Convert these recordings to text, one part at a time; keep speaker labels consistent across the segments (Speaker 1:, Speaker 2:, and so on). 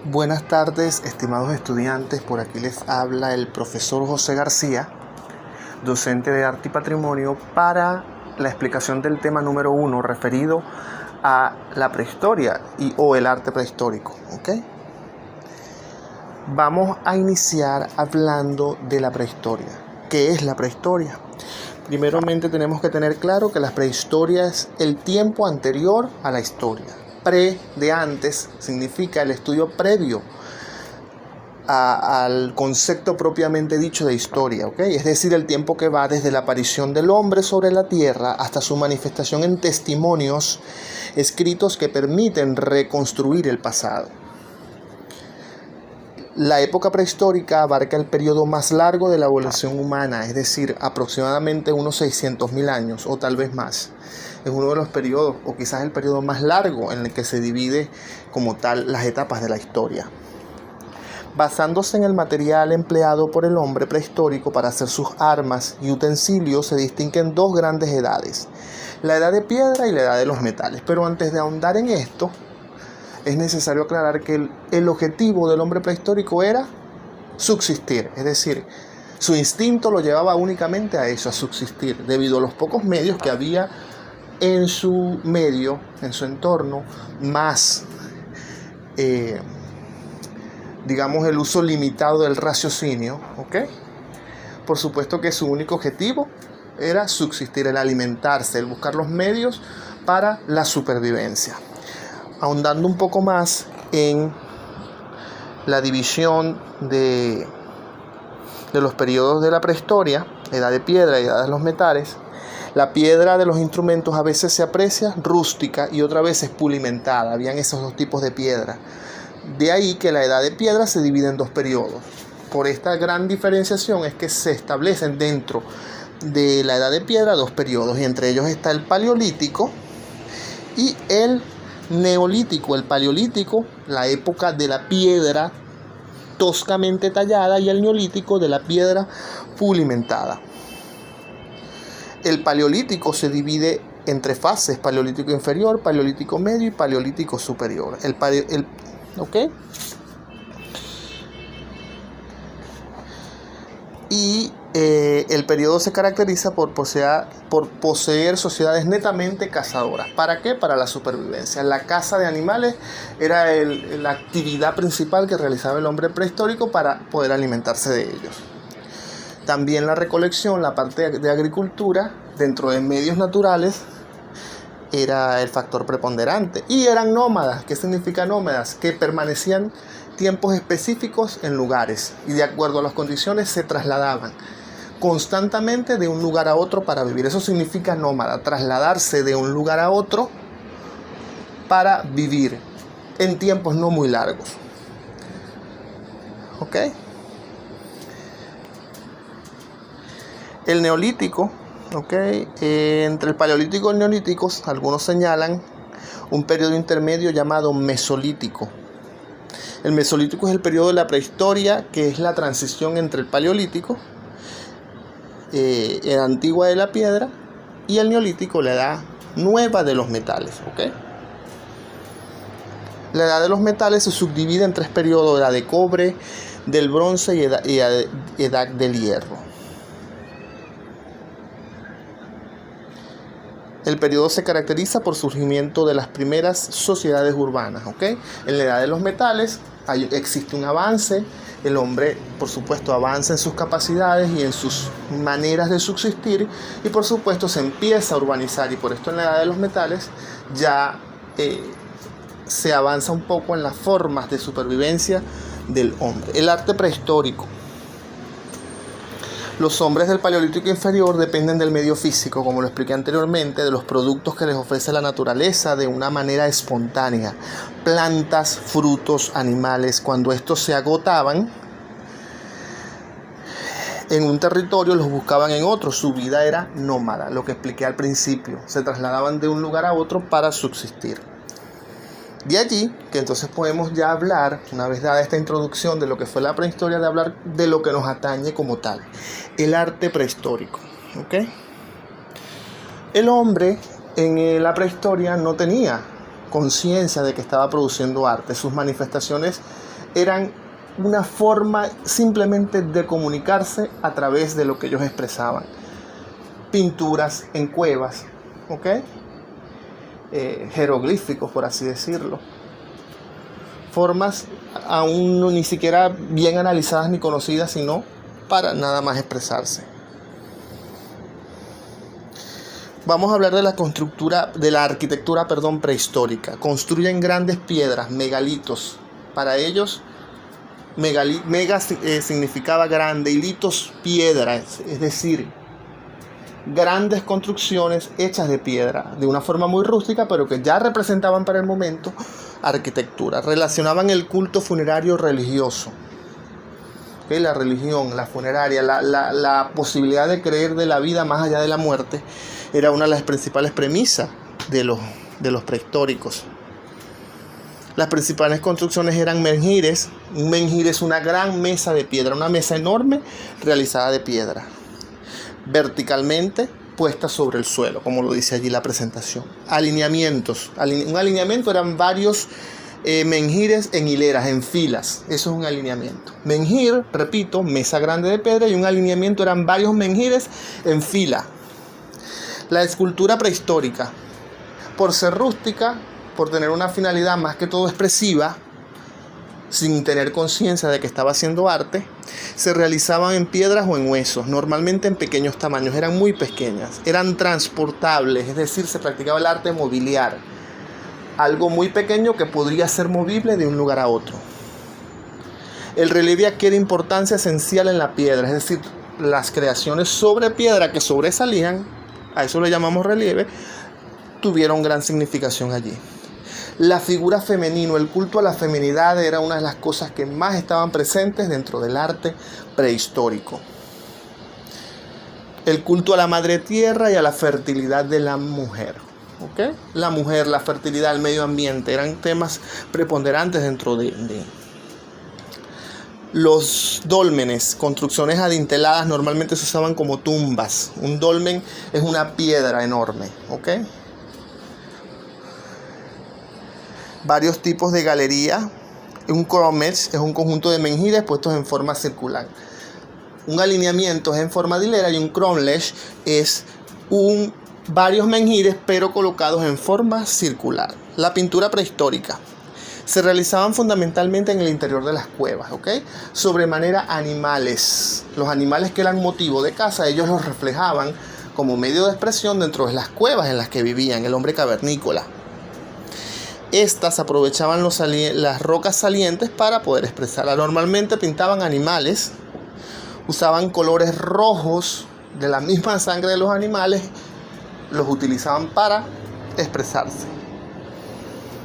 Speaker 1: Buenas tardes, estimados estudiantes. Por aquí les habla el profesor José García, docente de Arte y Patrimonio, para la explicación del tema número 1 referido a la prehistoria o el arte prehistórico. ¿Ok? Vamos a iniciar hablando de la prehistoria. ¿Qué es la prehistoria? Primeramente tenemos que tener claro que la prehistoria es el tiempo anterior a la historia. Pre de antes significa el estudio previo al concepto propiamente dicho de historia, ¿ok? Es decir, el tiempo que va desde la aparición del hombre sobre la tierra hasta su manifestación en testimonios escritos que permiten reconstruir el pasado. La época prehistórica abarca el periodo más largo de la evolución humana, es decir, aproximadamente unos 600.000 años o tal vez más. Es uno de los periodos, o quizás el periodo más largo en el que se divide como tal las etapas de la historia. Basándose en el material empleado por el hombre prehistórico para hacer sus armas y utensilios, se distinguen dos grandes edades: la edad de piedra y la edad de los metales. Pero antes de ahondar en esto, es necesario aclarar que el objetivo del hombre prehistórico era subsistir, es decir, su instinto lo llevaba únicamente a eso, a subsistir, debido a los pocos medios que había en su medio, en su entorno, más, digamos, el uso limitado del raciocinio, ¿ok? Por supuesto que su único objetivo era subsistir, el alimentarse, el buscar los medios para la supervivencia. Ahondando un poco más en la división de los periodos de la prehistoria, edad de piedra y edad de los metales, la piedra de los instrumentos a veces se aprecia rústica y otra vez es pulimentada. Habían esos dos tipos de piedra. De ahí que la edad de piedra se divide en dos periodos. Por esta gran diferenciación es que se establecen dentro de la edad de piedra dos periodos, y entre ellos está el paleolítico y el neolítico. El paleolítico, la época de la piedra toscamente tallada, y el neolítico, de la piedra pulimentada. El paleolítico se divide en tres fases: paleolítico inferior, paleolítico medio y paleolítico superior. ¿Ok? Y el periodo se caracteriza por poseer sociedades netamente cazadoras. ¿Para qué? Para la supervivencia. La caza de animales era la actividad principal que realizaba el hombre prehistórico para poder alimentarse de ellos. También la recolección, la parte de agricultura dentro de medios naturales, era el factor preponderante. Y eran nómadas. ¿Qué significa nómadas? Que permanecían tiempos específicos en lugares y de acuerdo a las condiciones se trasladaban constantemente de un lugar a otro para vivir. Eso significa nómada, trasladarse de un lugar a otro para vivir en tiempos no muy largos. ¿Ok? El neolítico, ¿ok? Entre el paleolítico y el neolítico, algunos señalan un periodo intermedio llamado mesolítico. El mesolítico es el periodo de la prehistoria, que es la transición entre el paleolítico, la antigua de la piedra, y el neolítico, la edad nueva de los metales. ¿Ok? La edad de los metales se subdivide en tres periodos: edad de cobre, del bronce y edad del hierro. El periodo se caracteriza por surgimiento de las primeras sociedades urbanas. ¿Ok? En la edad de los metales existe un avance. El hombre, por supuesto, avanza en sus capacidades y en sus maneras de subsistir, y por supuesto se empieza a urbanizar, y por esto en la edad de los metales ya se avanza un poco en las formas de supervivencia del hombre. El arte prehistórico. Los hombres del paleolítico inferior dependen del medio físico, como lo expliqué anteriormente, de los productos que les ofrece la naturaleza de una manera espontánea. Plantas, frutos, animales. Cuando estos se agotaban en un territorio, los buscaban en otro. Su vida era nómada, lo que expliqué al principio. Se trasladaban de un lugar a otro para subsistir. De allí que entonces podemos ya hablar, una vez dada esta introducción de lo que fue la prehistoria, de hablar de lo que nos atañe como tal, el arte prehistórico. ¿Ok? El hombre en la prehistoria no tenía conciencia de que estaba produciendo arte. Sus manifestaciones eran una forma simplemente de comunicarse a través de lo que ellos expresaban. Pinturas en cuevas, ¿ok? Jeroglíficos, por así decirlo. Formas aún ni siquiera bien analizadas ni conocidas, sino para nada más expresarse. Vamos a hablar de la arquitectura prehistórica. Construyen grandes piedras, megalitos. Para ellos, mega significaba grande y litos, piedras, es decir, grandes construcciones hechas de piedra, de una forma muy rústica, pero que ya representaban para el momento arquitectura. Relacionaban el culto funerario religioso. ¿Okay? La religión, la funeraria, la posibilidad de creer de la vida más allá de la muerte, era una de las principales premisas de los prehistóricos. Las principales construcciones eran menhires. Un menhir es una gran mesa de piedra, una mesa enorme realizada de piedra, verticalmente puesta sobre el suelo, como lo dice allí la presentación. Alineamientos. Un alineamiento eran varios menhires en hileras, en filas. Eso es un alineamiento. Menhir, repito, mesa grande de piedra, y un alineamiento eran varios menhires en fila. La escultura prehistórica, por ser rústica, por tener una finalidad más que todo expresiva, sin tener conciencia de que estaba haciendo arte, se realizaban en piedras o en huesos, normalmente en pequeños tamaños, eran muy pequeñas, eran transportables, es decir, se practicaba el arte mobiliar, algo muy pequeño que podría ser movible de un lugar a otro. El relieve adquiere importancia esencial en la piedra, es decir, las creaciones sobre piedra que sobresalían, a eso le llamamos relieve, tuvieron gran significación allí. La figura femenina, el culto a la feminidad era una de las cosas que más estaban presentes dentro del arte prehistórico. El culto a la madre tierra y a la fertilidad de la mujer. ¿Okay? La mujer, la fertilidad, el medio ambiente eran temas preponderantes dentro de los dólmenes, construcciones adinteladas, normalmente se usaban como tumbas. Un dolmen es una piedra enorme, ¿ok? Varios tipos de galería. Un cromlech es un conjunto de menhires puestos en forma circular. Un alineamiento es en forma de hilera y un cromlech es varios menhires pero colocados en forma circular. La pintura prehistórica. Se realizaban fundamentalmente en el interior de las cuevas, ¿ok? Sobremanera animales. Los animales que eran motivo de caza, ellos los reflejaban como medio de expresión dentro de las cuevas en las que vivían, el hombre cavernícola. Estas aprovechaban las rocas salientes para poder expresarla. Normalmente pintaban animales, usaban colores rojos de la misma sangre de los animales, los utilizaban para expresarse.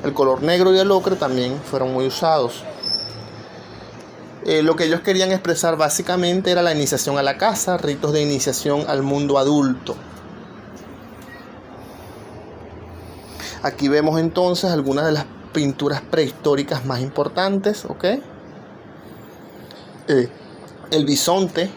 Speaker 1: El color negro y el ocre también fueron muy usados. Lo que ellos querían expresar básicamente era la iniciación a la caza, ritos de iniciación al mundo adulto. Aquí vemos entonces algunas de las pinturas prehistóricas más importantes, ¿ok? El bisonte.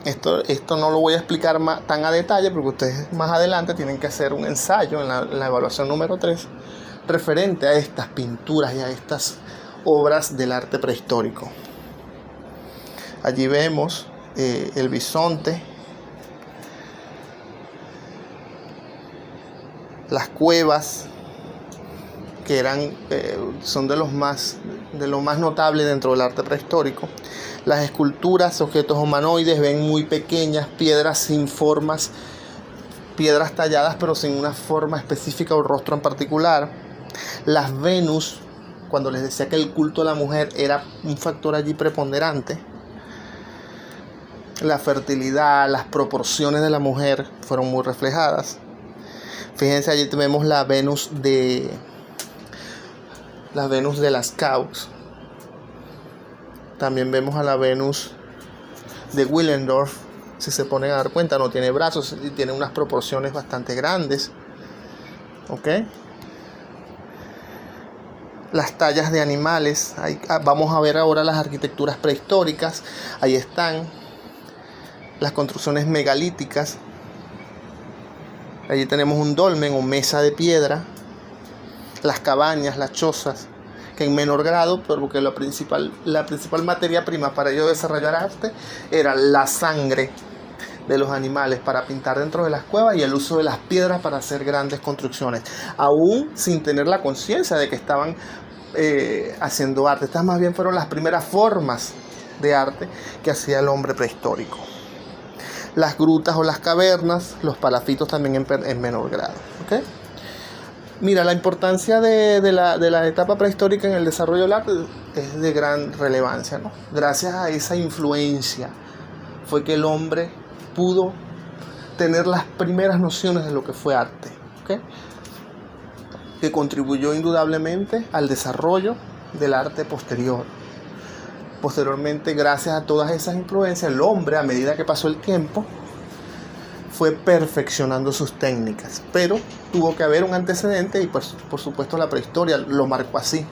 Speaker 1: Esto no lo voy a explicar tan a detalle porque ustedes más adelante tienen que hacer un ensayo en la evaluación número 3 referente a estas pinturas y a estas obras del arte prehistórico. Allí vemos el bisonte, las cuevas, que son de lo más notable dentro del arte prehistórico. Las esculturas, objetos humanoides, ven muy pequeñas, piedras sin formas, piedras talladas pero sin una forma específica o rostro en particular. Las Venus, cuando les decía que el culto a la mujer era un factor allí preponderante. La fertilidad, las proporciones de la mujer fueron muy reflejadas. Fíjense, allí tenemos la Venus de Lascaux. También vemos a la Venus de Willendorf. Si se ponen a dar cuenta, no tiene brazos y tiene unas proporciones bastante grandes. ¿Ok? Las tallas de animales. Vamos a ver ahora las arquitecturas prehistóricas. Ahí están las construcciones megalíticas. Allí tenemos un dolmen o mesa de piedra. Las cabañas, las chozas. que en menor grado, porque la principal materia prima para ello desarrollar arte era la sangre de los animales para pintar dentro de las cuevas y el uso de las piedras para hacer grandes construcciones, aún sin tener la conciencia de que estaban haciendo arte. Estas más bien fueron las primeras formas de arte que hacía el hombre prehistórico. Las grutas o las cavernas, los palafitos también en menor grado. ¿Okay? Mira, la importancia de la etapa prehistórica en el desarrollo del arte es de gran relevancia, ¿no? Gracias a esa influencia fue que el hombre pudo tener las primeras nociones de lo que fue arte, ¿okay? Que contribuyó indudablemente al desarrollo del arte posterior. Posteriormente, gracias a todas esas influencias, el hombre, a medida que pasó el tiempo, fue perfeccionando sus técnicas, pero tuvo que haber un antecedente y pues, por supuesto la prehistoria lo marcó así.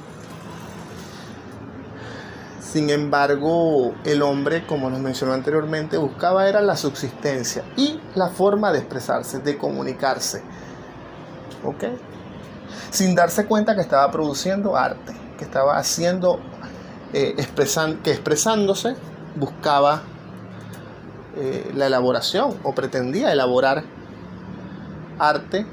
Speaker 1: Sin embargo, el hombre, como nos mencionó anteriormente, buscaba era la subsistencia y la forma de expresarse, de comunicarse, ¿ok? Sin darse cuenta que estaba produciendo arte, que estaba haciendo, que expresándose buscaba la elaboración o pretendía elaborar arte